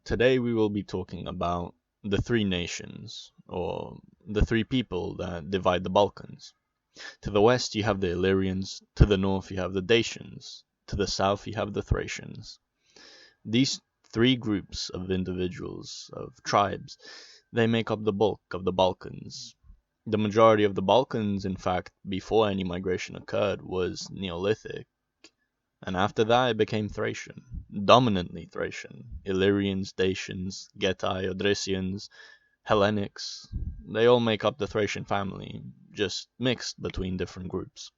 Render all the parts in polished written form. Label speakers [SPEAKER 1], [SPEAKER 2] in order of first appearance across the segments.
[SPEAKER 1] Today we will be talking about the three nations, or the three people that divide the Balkans. To the west you have the Illyrians, to the north you have the Dacians, to the south you have the Thracians. These three groups of individuals, of tribes, they make up the bulk of the Balkans. The majority of the Balkans, in fact, before any migration occurred, was Neolithic, and after that it became Thracian, dominantly Thracian. Illyrians, Dacians, Getae, Odrysians, Hellenics, they all make up the Thracian family, just mixed between different groups.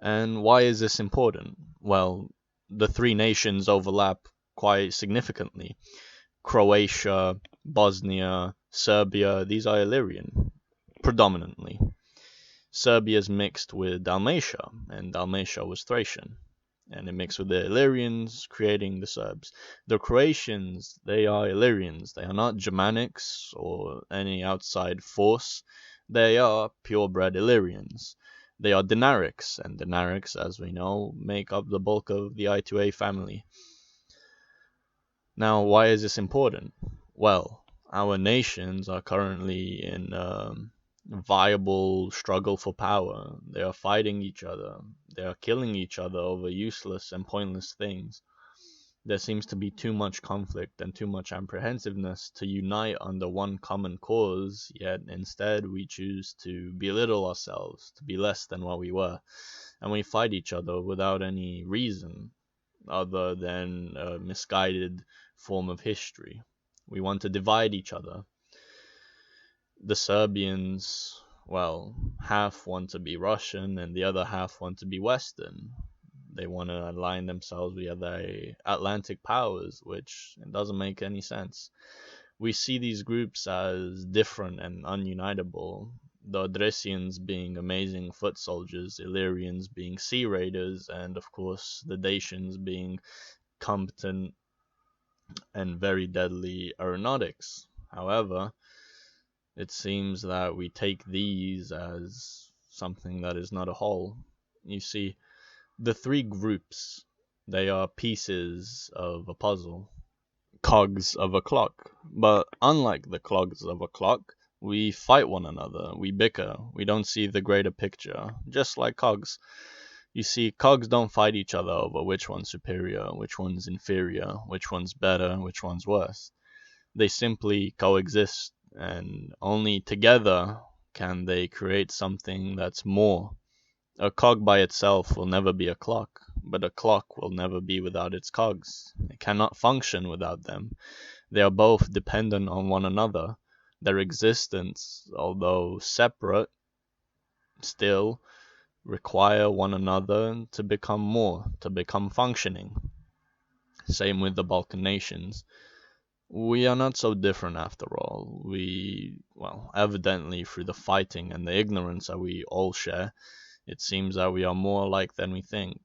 [SPEAKER 1] And why is this important? Well, the three nations overlap quite significantly. Croatia, Bosnia, Serbia, these are Illyrian, predominantly. Serbia's mixed with Dalmatia, and Dalmatia was Thracian, and it mixed with the Illyrians, creating the Serbs. The Croatians, they are Illyrians. They are not Germanics or any outside force. They are purebred Illyrians. They are Dinarics, and Dinarics, as we know, make up the bulk of the I2A family. Now, why is this important? Well, our nations are currently in viable struggle for power. They are fighting each other. They are killing each other over useless and pointless things. There seems to be too much conflict and too much apprehensiveness to unite under one common cause, yet instead we choose to belittle ourselves, to be less than what we were, and we fight each other without any reason other than a misguided form of history. We want to divide each other. The Serbians, well, half want to be Russian and the other half want to be Western. They want to align themselves with the Atlantic powers, which doesn't make any sense. We see these groups as different and ununitable. The Odrysians being amazing foot soldiers, Illyrians being sea raiders, and of course the Dacians being competent and very deadly aeronautics. However, it seems that we take these as something that is not a whole. You see, the three groups, they are pieces of a puzzle, cogs of a clock. But unlike the clogs of a clock, we fight one another, we bicker, we don't see the greater picture, just like cogs. You see, cogs don't fight each other over which one's superior, which one's inferior, which one's better, which one's worse. They simply coexist, and only together can they create something that's more. A cog by itself will never be a clock, but a clock will never be without its cogs. It cannot function without them. They are both dependent on one another. Their existence, although separate, still require one another to become more, to become functioning. Same with the Balkan nations. We are not so different after all. Well, evidently through the fighting and the ignorance that we all share, it seems that we are more alike than we think,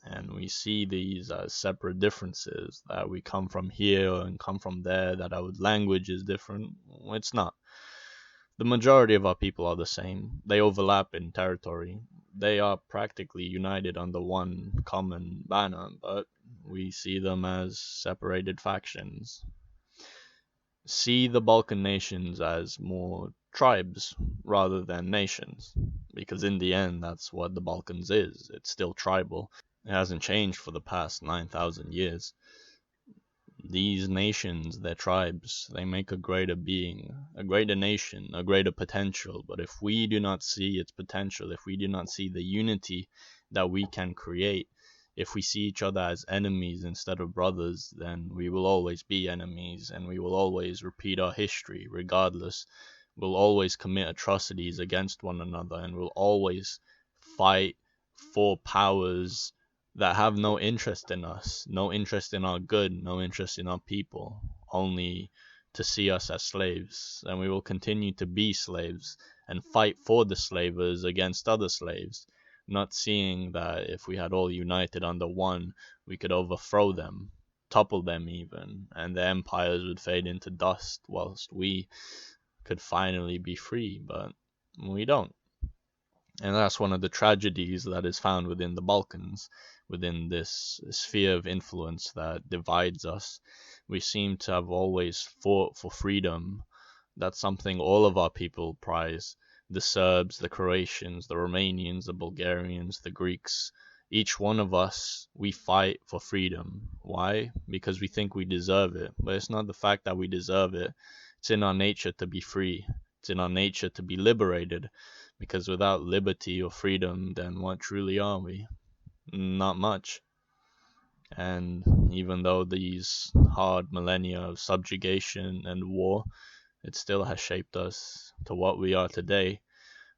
[SPEAKER 1] and we see these as separate differences, that we come from here and come from there, that our language is different. It's not. The majority of our people are the same. They overlap in territory. They are practically united under one common banner, but we see them as separated factions. See the Balkan nations as more tribes rather than nations, because in the end that's what the Balkans is. It's still tribal. It hasn't changed for the past 9,000 years. These nations, their tribes, they make a greater being, a greater nation, a greater potential. But if we do not see its potential, if we do not see the unity that we can create, if we see each other as enemies instead of brothers, then we will always be enemies, and we will always repeat our history regardless. We'll always commit atrocities against one another, and we'll always fight for powers that have no interest in us, no interest in our good, no interest in our people, only to see us as slaves. And we will continue to be slaves and fight for the slavers against other slaves, not seeing that if we had all united under one, we could overthrow them, topple them even, and their empires would fade into dust whilst we could finally be free, but we don't. And that's one of the tragedies that is found within the Balkans. within this sphere of influence that divides us. We seem to have always fought for freedom. That's something all of our people prize. The Serbs, the Croatians, the Romanians, the Bulgarians, the Greeks. Each one of us, we fight for freedom. Why? Because we think we deserve it. But it's not the fact that we deserve it. It's in our nature to be free. It's in our nature to be liberated. Because without liberty or freedom, then what truly are we? Not much. And even though these hard millennia of subjugation and war, it still has shaped us to what we are today.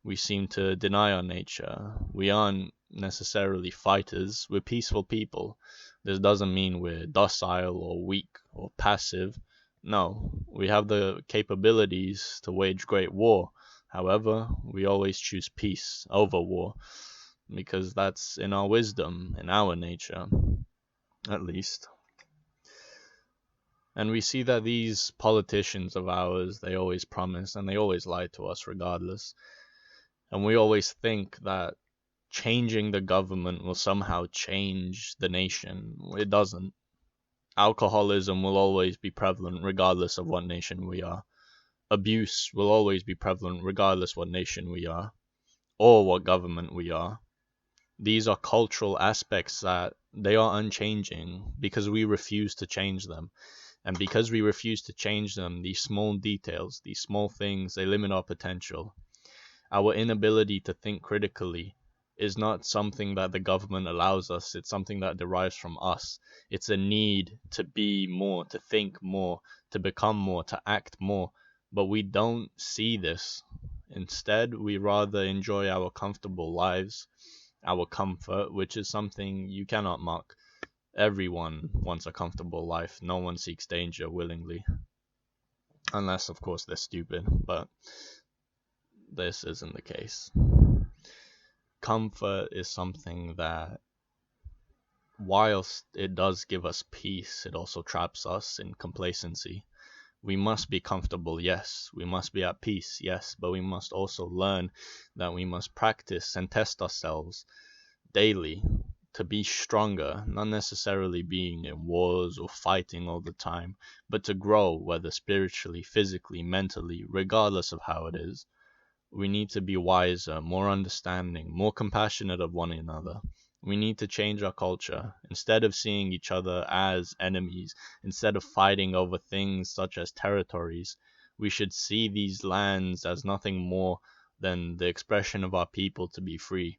[SPEAKER 1] We seem to deny our nature. We aren't necessarily fighters, we're peaceful people. This doesn't mean we're docile or weak or passive. No, we have the capabilities to wage great war. However, we always choose peace over war because that's in our wisdom, in our nature, at least. And we see that these politicians of ours, they always promise and they always lie to us regardless. And we always think that changing the government will somehow change the nation. It doesn't. Alcoholism will always be prevalent regardless of what nation we are. Abuse will always be prevalent regardless what nation we are or what government we are. These are cultural aspects that they are unchanging because we refuse to change them. And because we refuse to change them, these small details, these small things, they limit our potential. Our inability to think critically is not something that the government allows us. It's something that derives from us. It's a need to be more, to think more, to become more, to act more. But we don't see this. Instead, we rather enjoy our comfortable lives, our comfort, which is something you cannot mock. Everyone wants a comfortable life. No one seeks danger willingly. Unless, of course, they're stupid. But this isn't the case. Comfort is something that, whilst it does give us peace, it also traps us in complacency. We must be comfortable, yes. We must be at peace, yes. But we must also learn that we must practice and test ourselves daily to be stronger, not necessarily being in wars or fighting all the time, but to grow, whether spiritually, physically, mentally, regardless of how it is. We need to be wiser, more understanding, more compassionate of one another. We need to change our culture. Instead of seeing each other as enemies, instead of fighting over things such as territories, we should see these lands as nothing more than the expression of our people to be free.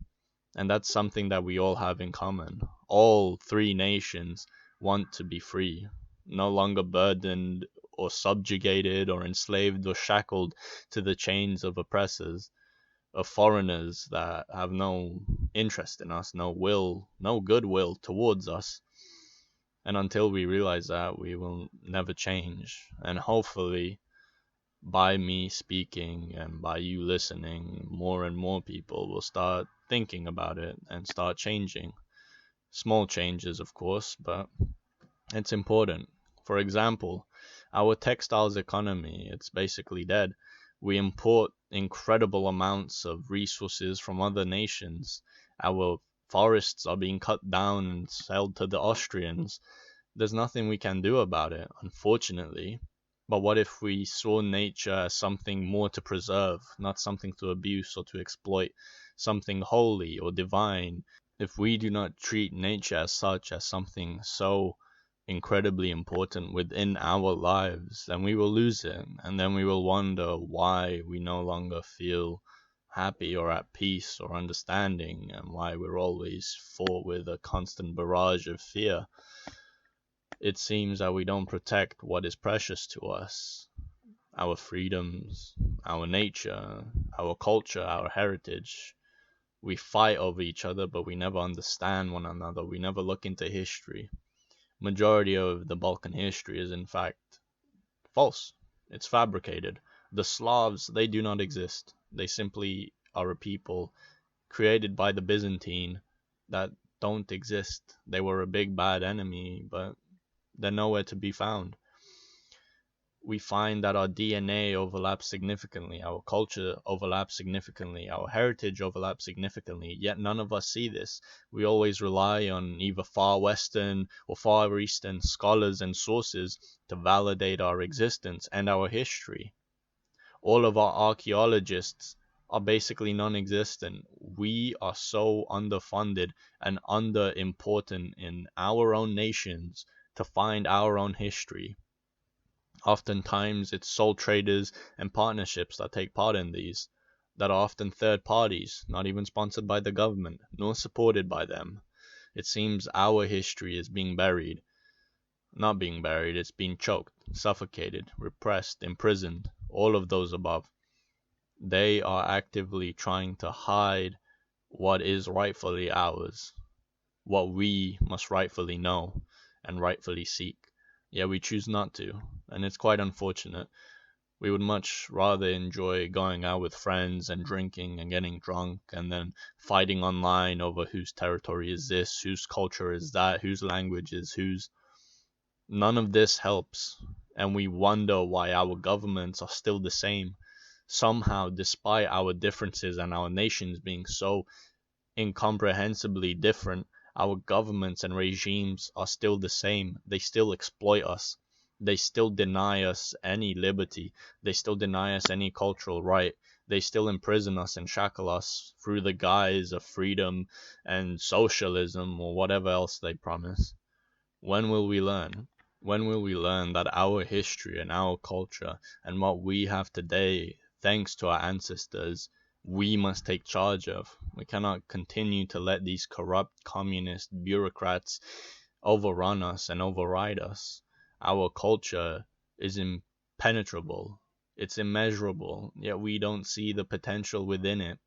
[SPEAKER 1] And that's something that we all have in common. All three nations want to be free, no longer burdened or subjugated or enslaved or shackled to the chains of oppressors, of foreigners that have no interest in us, no will, no goodwill towards us. And until we realize that, we will never change. And hopefully, by me speaking and by you listening, more and more people will start thinking about it and start changing. Small changes, of course, but it's important. For example, our textiles economy, it's basically dead. We import incredible amounts of resources from other nations. Our forests are being cut down and sold to the Austrians. There's nothing we can do about it, unfortunately. But what if we saw nature as something more to preserve, not something to abuse or to exploit, something holy or divine? If we do not treat nature as such, as something so incredibly important within our lives, then we will lose it, and then we will wonder why we no longer feel happy or at peace or understanding, and why we're always fought with a constant barrage of fear. It seems that we don't protect what is precious to us, our freedoms, our nature, our culture, our heritage. We fight over each other, but we never understand one another. We never look into history. Majority of the Balkan history is in fact false. It's fabricated. The Slavs, they do not exist. They simply are a people created by the Byzantine that don't exist. They were a big bad enemy, but they're nowhere to be found. we find that our DNA overlaps significantly, our culture overlaps significantly, our heritage overlaps significantly, yet none of us see this. We always rely on either far Western or Far Eastern scholars and sources to validate our existence and our history. All of our archaeologists are basically non existent. We are so underfunded and underimportant in our own nations to find our own history. Oftentimes, it's sole traders and partnerships that take part in these, that are often third parties, not even sponsored by the government, nor supported by them. It seems our history is being buried. Not being buried, it's being choked, suffocated, repressed, imprisoned, all of those above. They are actively trying to hide what is rightfully ours, what we must rightfully know and rightfully seek. Yet we choose not to, and it's quite unfortunate. We would much rather enjoy going out with friends and drinking and getting drunk and then fighting online over whose territory is this, whose culture is that, whose language is whose. None of this helps, and we wonder why our governments are still the same. Somehow, despite our differences and our nations being so incomprehensibly different, our governments and regimes are still the same. They still exploit us. They still deny us any liberty. They still deny us any cultural right. They still imprison us and shackle us through the guise of freedom and socialism or whatever else they promise. When will we learn? When will we learn that our history and our culture and what we have today, thanks to our ancestors, we must take charge of? We cannot continue to let these corrupt communist bureaucrats overrun us and override us. Our culture is impenetrable. It's immeasurable, yet we don't see the potential within it.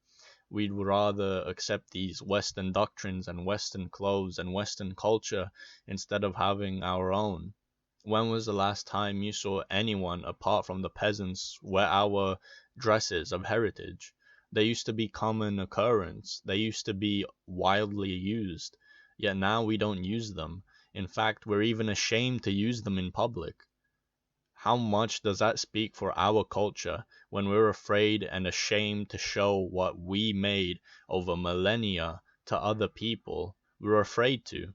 [SPEAKER 1] We'd rather accept these Western doctrines and Western clothes and Western culture instead of having our own. When was the last time you saw anyone apart from the peasants wear our dresses of heritage? They used to be common occurrence. They used to be widely used. Yet now we don't use them. In fact, we're even ashamed to use them in public. How much does that speak for our culture when we're afraid and ashamed to show what we made over millennia to other people? We're afraid to.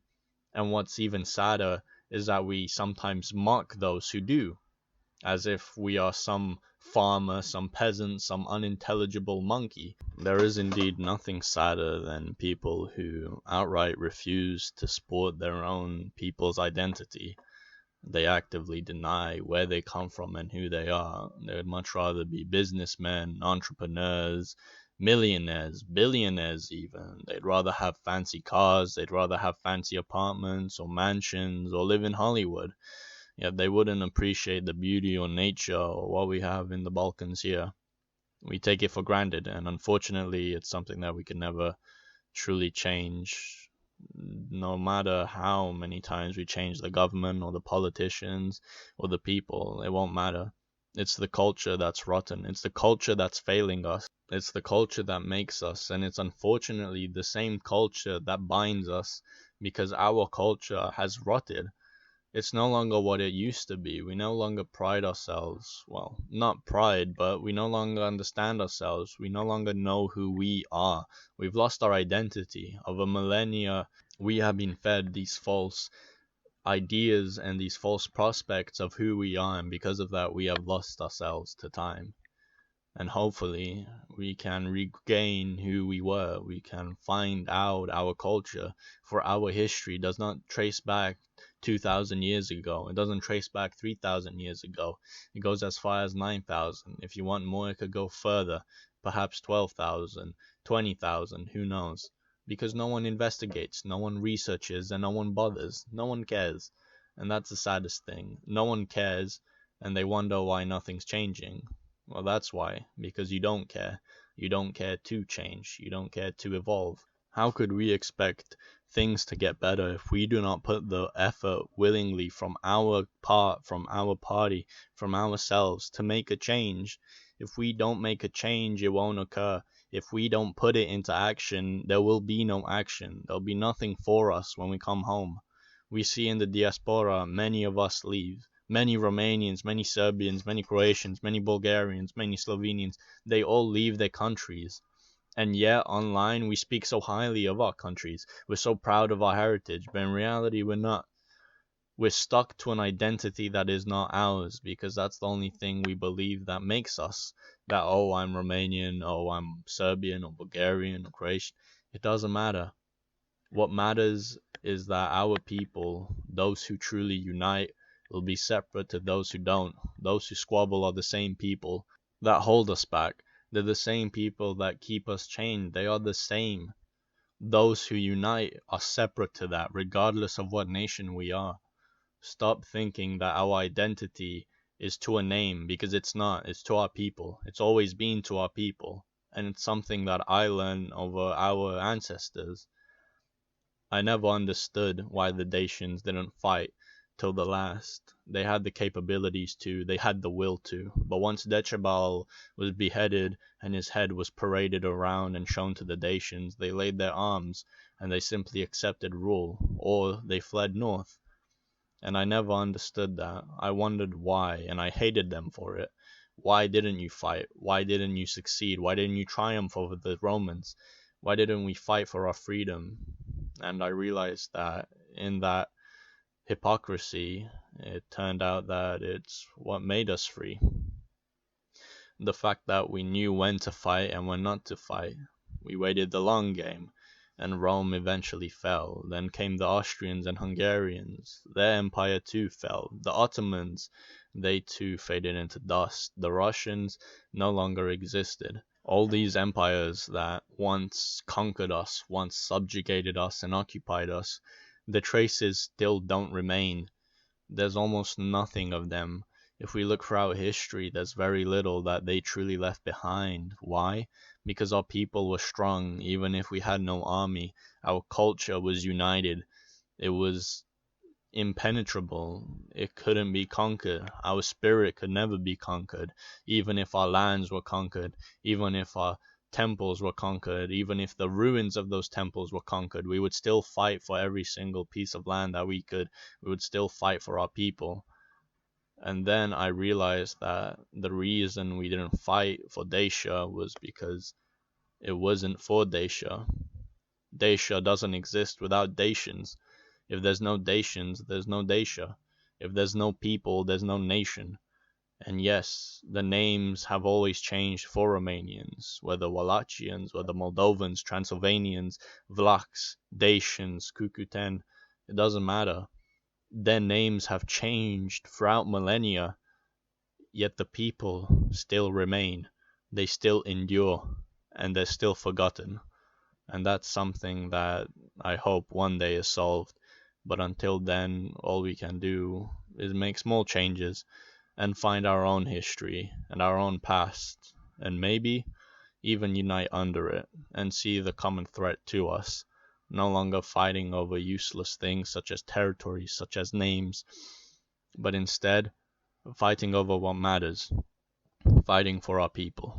[SPEAKER 1] And what's even sadder is that we sometimes mock those who do, as if we are some farmer, some peasant, some unintelligible monkey. There is indeed nothing sadder than people who outright refuse to sport their own people's identity. They actively deny where they come from and who they are. They would much rather be businessmen, entrepreneurs, millionaires, billionaires even. They'd rather have fancy cars, they'd rather have fancy apartments or mansions or live in Hollywood. Yet they wouldn't appreciate the beauty or nature or what we have in the Balkans here. We take it for granted, and unfortunately it's something that we can never truly change. No matter how many times we change the government or the politicians or the people, it won't matter. It's the culture that's rotten. It's the culture that's failing us. It's the culture that makes us, and it's unfortunately the same culture that binds us, because our culture has rotted. It's no longer what it used to be. We no longer pride ourselves. Well, not pride, but we no longer understand ourselves. We no longer know who we are. We've lost our identity. Over millennia, we have been fed these false ideas and these false prospects of who we are, and because of that, we have lost ourselves to time. And hopefully, we can regain who we were. We can find out our culture, for our history does not trace back 2,000 years ago. It doesn't trace back 3,000 years ago. It goes as far as 9,000. If you want more, it could go further. Perhaps 12,000, 20,000, who knows? Because no one investigates, no one researches, and no one bothers. No one cares. And that's the saddest thing. No one cares, and they wonder why nothing's changing. Well, that's why. Because you don't care. You don't care to change. You don't care to evolve. How could we expect things to get better if we do not put the effort willingly from our part, from our party, from ourselves to make a change? If we don't make a change, it won't occur. If we don't put it into action, there will be no action. There'll be nothing for us when we come home. We see in the diaspora many of us leave. Many Romanians, many Serbians, many Croatians, many Bulgarians, many Slovenians, they all leave their countries. And yet, online, we speak so highly of our countries. We're so proud of our heritage, but in reality, we're not. We're stuck to an identity that is not ours because that's the only thing we believe that makes us. That, oh, I'm Romanian, oh, I'm Serbian or Bulgarian or Croatian. It doesn't matter. What matters is that our people, those who truly unite, will be separate to those who don't. Those who squabble are the same people that hold us back. They're the same people that keep us chained. They are the same. Those who unite are separate to that, regardless of what nation we are. Stop thinking that our identity is to a name, because it's not. It's to our people. It's always been to our people. And it's something that I learned over our ancestors. I never understood why the Dacians didn't fight till the last. They had the capabilities to, they had the will to. But once Decebal was beheaded and his head was paraded around and shown to the Dacians, they laid their arms and they simply accepted rule, or they fled north. And I never understood that. I wondered why, and I hated them for it. Why didn't you fight? Why didn't you succeed? Why didn't you triumph over the Romans? Why didn't we fight for our freedom? And I realized that in that hypocrisy, it turned out that it's what made us free. The fact that we knew when to fight and when not to fight. We waited the long game, and Rome eventually fell. Then came the Austrians and Hungarians. Their empire too fell. The Ottomans, they too faded into dust. The Russians no longer existed. All these empires that once conquered us, once subjugated us and occupied us, the traces still don't remain. There's almost nothing of them. If we look throughout history, there's very little that they truly left behind. Why? Because our people were strong, even if we had no army. Our culture was united. It was impenetrable. It couldn't be conquered. Our spirit could never be conquered, even if our lands were conquered, even if our temples were conquered, even if the ruins of those temples were conquered. We would still fight for every single piece of land that we could. We would still fight for our people. And then I realized that the reason we didn't fight for Dacia was because it wasn't for Dacia. Dacia doesn't exist without Dacians. If there's no Dacians, there's no Dacia. If there's no people, there's no nation. And yes, the names have always changed for Romanians, whether Wallachians, whether Moldovans, Transylvanians, Vlachs, Dacians, Cucuten, it doesn't matter. Their names have changed throughout millennia, yet the people still remain. They still endure, and they're still forgotten. And that's something that I hope one day is solved. But until then, all we can do is make small changes and find our own history and our own past, and maybe even unite under it and see the common threat to us, no longer fighting over useless things such as territories, such as names, but instead fighting over what matters, fighting for our people.